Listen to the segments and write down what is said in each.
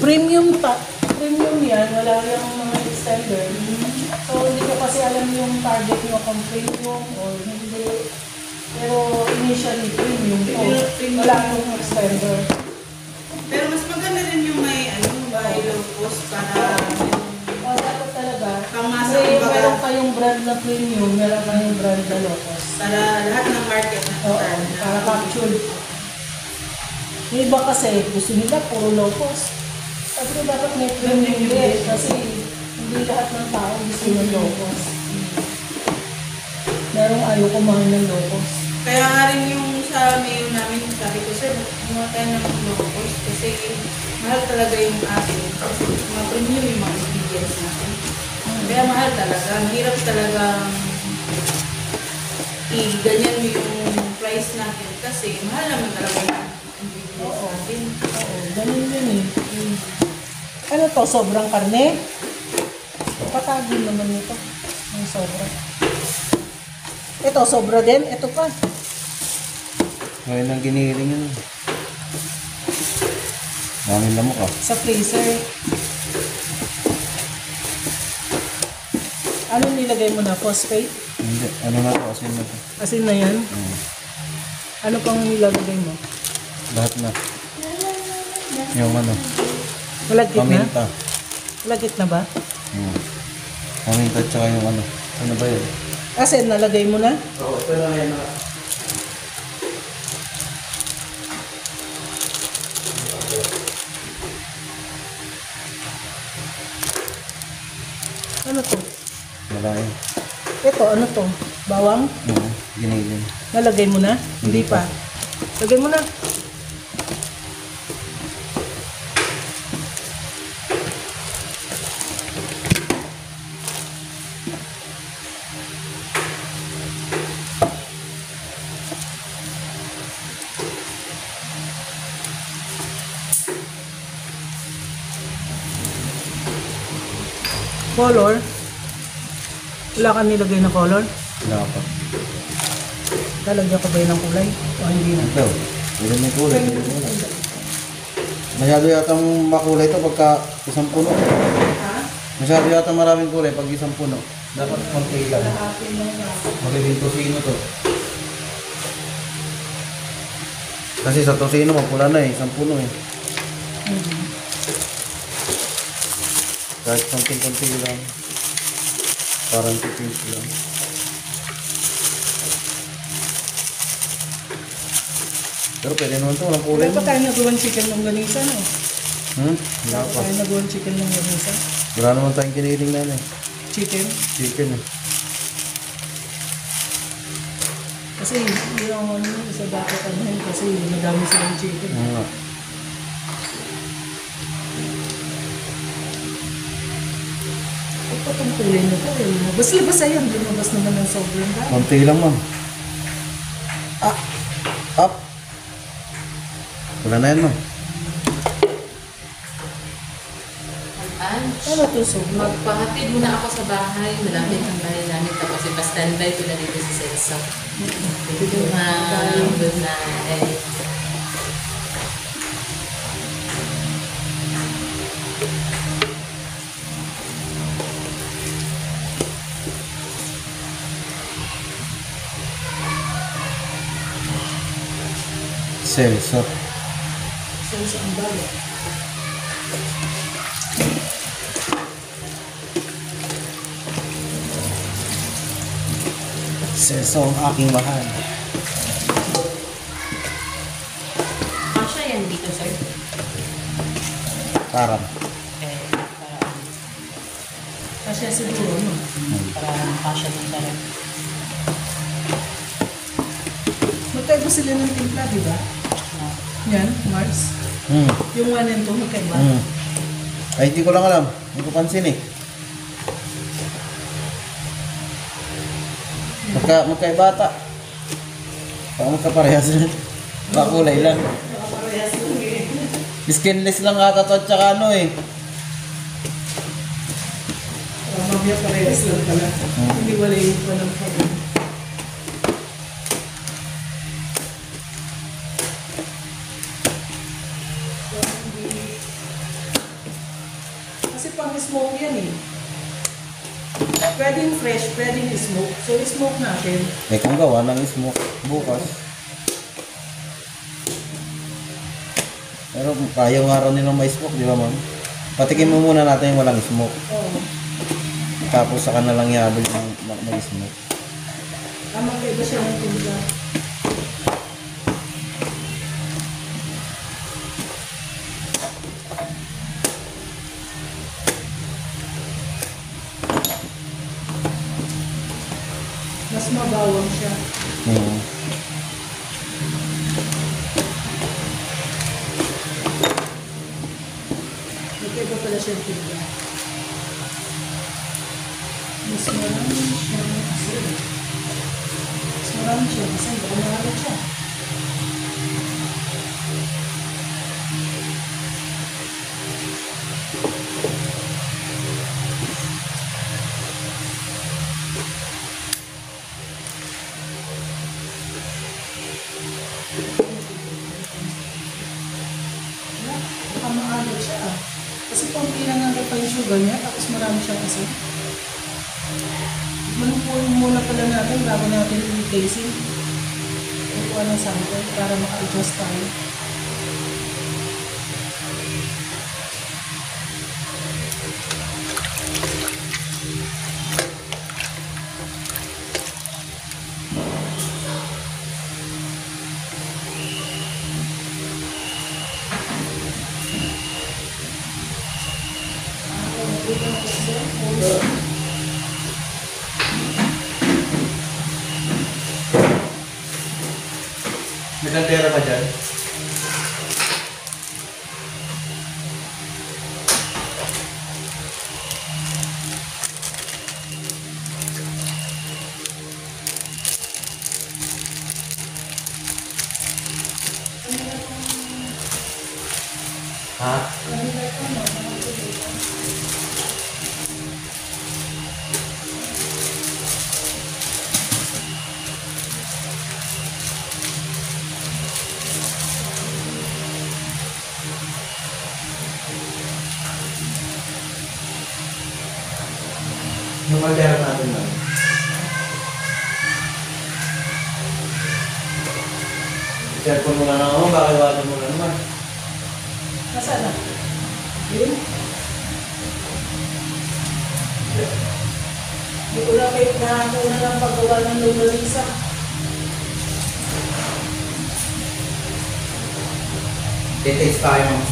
Premium premium yan, wala yung mga extender. So, hindi ko kasi alam yung target nyo kung premium or hindi. Pero initially, premium to. Wala yung extender. Pero mas maganda rin yung may low cost para Dapat talaga. pamasa Meron kayong brand na premium, meron kayong brand na low cost. para lahat ng market na Oo, para capture. Yung iba kasi, gusto nila puro low cost. Kasi dapat may premium din. Kasi hindi lahat ng tao gusto ng low cost. Merong ayaw kumain ng low cost. Kaya nga rin yung sa mail namin, sabi ko, sir, gumawa tayo ng low cost kasi mahal talaga yung atin. Kasi mga premium yung mga ingredients natin. Kaya mahal talaga. Mahirap talaga i-ganyan mo yung price natin kasi mahal naman talaga yung ingredients natin. Oo, ganun yun eh. Ano to, sobrang karne? Patagin naman ito. Ang sobra. Ito, sobra din. Ito pa. Ngayon ang giniling yun. Daming lamok ah. Sa freezer. Ano nilagay mo na? Phosphate? Hindi. Ano na to? Asin na to. Asin na yan? Ano pang nilagay mo? Lahat na. Yung ano. Malagkit na? Paminta. Malagkit na ba? Paminta tsaka yung ano. Ano ba yun? Asin, nalagay mo na? Oo, ito na yan. Ano to? Wala yun. Ito, ano to? Bawang? Oo, giniling. Nalagay mo na? Hindi pa. Lagay mo na. Color? Wala ka nilagay na color? Wala pa. Lalagyan ko ba yun ng kulay? O hindi na? Ito. Pwede may kulay. Masyado yatang makulay ito pagka isang puno. Ha? Masyado yatang maraming kulay pag isang puno. Dapat konti lang. Magiging tosino to. Kasi sa tosino mapula na eh. Isang puno eh. Kahit konti-konti lang. Parang tipis lang. Pero pwede naman ito. Walang kulay. Wala pa tayo nagawan chicken ng ganisa, no? Wala Wala pa pa. tayo nagawan chicken ng ganisa. Wala naman tayong kiniling na eh. Chicken? Chicken eh. Kasi yung ano, isa dapat ano yun kasi madami silang chicken. Oo. Itong kulay na to eh. Labas-labas ayun. Lumabas naman ng sobrang dami. Konti lang man. Up. Wala na yan man. Ano to sobrang? Magpahatid muna ako sa bahay. Malapit ang bahay namin. Tapos ipa-standby ko na dito sa Celsa. Good night. Celsa. Sa ang bago. Celsa ang aking mahal. Kasha yan dito, sir. Parang. Okay. Kasi siguro, no? Para kasha din tayo. Magkaiba sila ng timpla, di ba? Yan, Mars. Yung 1 and 2, magkaiba. Ay, hindi ko lang alam. Hindi ko pansin eh. Magkaibata. Baka magkaparehas. Baka kulay lang. Nakaparehas lang eh. Skinless lang ata to at saka ano eh. Mamaya parehas lang pala. Hindi wala yung panang pag mag-smoke yan eh. Pwedeng fresh, pwedeng smoke. So, smoke natin. Eh kung gawa ng smoke bukas. Pero ayaw nga raw nilang may smoke, di ba ma'am? Patikin mo muna natin yung walang smoke. Oo. Tapos saka na lang ihabol yung may smoke. Magkaiba siya ng timpla. Mas mabawang siya. Magkaiba pala siya ng timpla. Mas marami siya kasi. Mas marami siya kasi baka marami siya. Baka maalat siya ah. Kasi konti lang ang pa yung sugar niya, tapos marami siya kasi. Manupuin muna pala natin bago natin i-tasting. Ikuha ng sample para maka-adjust tayo. May kantera ba dyan? Ha? Yung kantera natin lang. Cellphone mo na naman, bakit wala mo na naman? Nasaan na? Yun? Hindi ko lang kayo nakakuna ng paggawa ng lumalisa. Details tayo mo.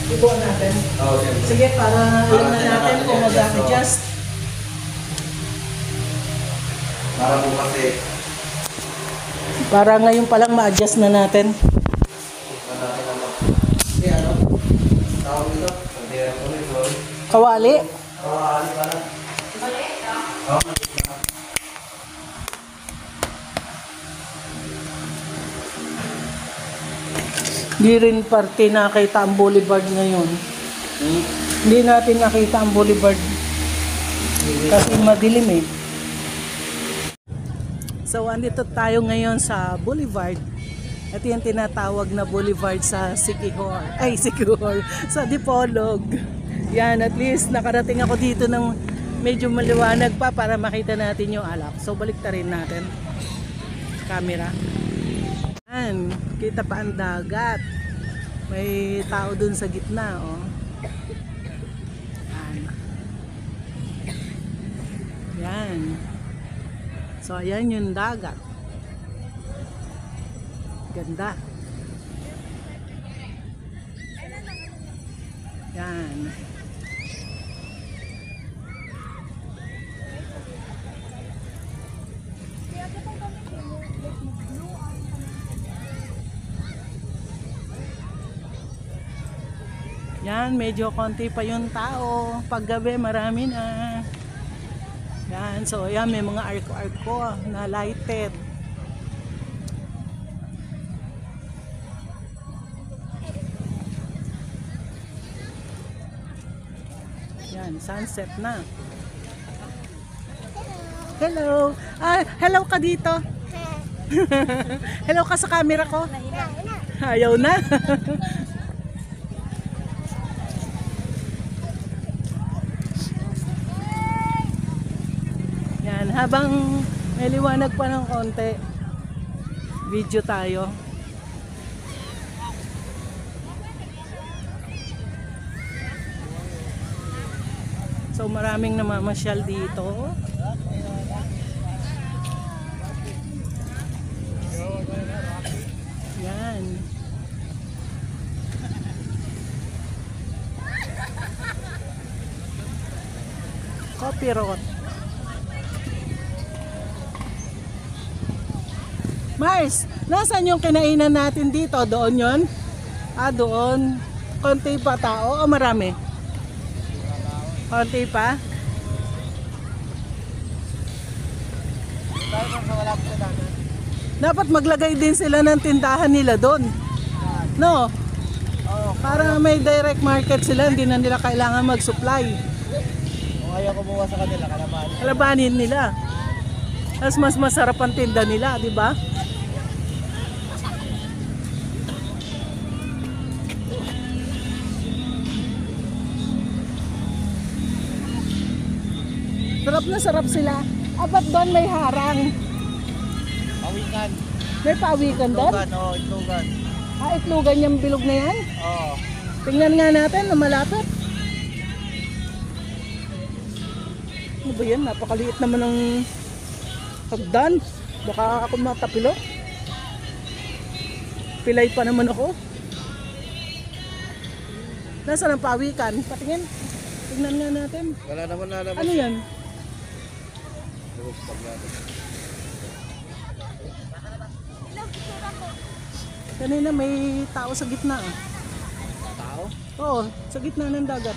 Ibuan natin. Oo, siyempre. Sige, para alam na Para natin kung natin mag-adjust. Para po kasi, Para ngayon palang ma-adjust na natin. natin naman. Hindi ano? Tawag nito? Kantera ko rin, sorry. Kawali. Ali pala. Oo. Hindi rin parte nakita ang boulevard ngayon. Hindi natin nakita ang boulevard. Kasi madilim eh. So, andito tayo ngayon sa boulevard. Ito yung tinatawag na boulevard sa Siquijor. Ay, Siquijor. Sa Dipolog. Yan, at least nakarating ako dito ng medyo maliwanag pa para makita natin yung alak. So, balik ta rin natin. Camera. Yan, kita pa ang dagat. May tao dun sa gitna, oh. Yan. Yan. So, ayan yung dagat. Ganda. Yan. Yan, medyo konti pa yung tao. Paggabi, marami na. Yan, so yan, may mga arko-arko na lighted. Yan, sunset na. Hello. Hello ka dito. Hello ka sa camera ko. Ayaw na. habang may liwanag pa ng konti, video tayo. So maraming namamasyal dito. Yan. Copyrot. Mars, nasaan yung kinainan natin dito? Doon yon? Doon. Konti pa tao o marami? Konti pa? Dapat maglagay din sila ng tindahan nila doon. No? Para may direct market sila, hindi na nila kailangan mag-supply. Kung ayaw kumuha sa kanila, kalabanin. Kalabanin nila. Tapos mas masarap ang tinda nila, di ba? Sarap na sarap sila. Ba't doon may harang? Pawikan. May pawikan doon? Itlogan, oo, itlogan. Itlogan yung bilog na yan? Oo. Tingnan nga natin na malapit. Ano ba yan? Napakaliit naman ng hagdan. Baka ako matapilo. Pilay pa naman ako. Nasaan ang pawikan? Patingin. Tingnan nga natin. Wala naman nalabas. Ano yan? Kanina may tao sa gitna. Tao? Oo, sa gitna ng dagat.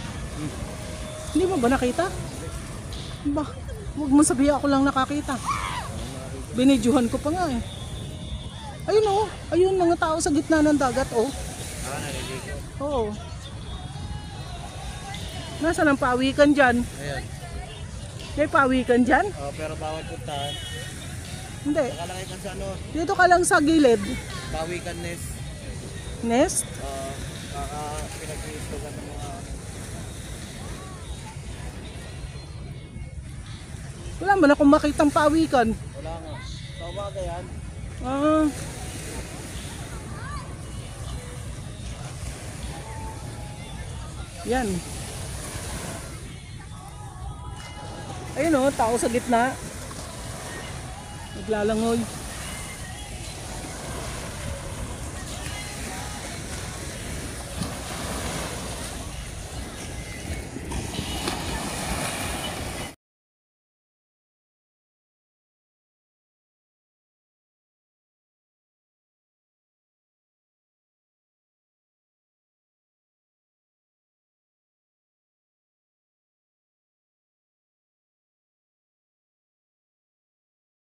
Hindi mo ba nakita? Ba, huwag mo sabihin ako lang nakakita. Binidyohan ko pa nga eh. Ayun oh, ayun mga tao sa gitna ng dagat oh. Naliligo. Oo. Nasaan ang pawikan dyan? Ayan. May pawikan dyan? Pero bawal puntahan. Hindi. Nakalagay ka sa ano, Dito ka lang sa gilid. pawikan nest. Nest? Pinag-iistogan ng mga... Wala man akong makitang pawikan. Wala nga. Sa umaga yan. Ah. Yan. Ayun oh, tao sa gitna. Naglalangoy.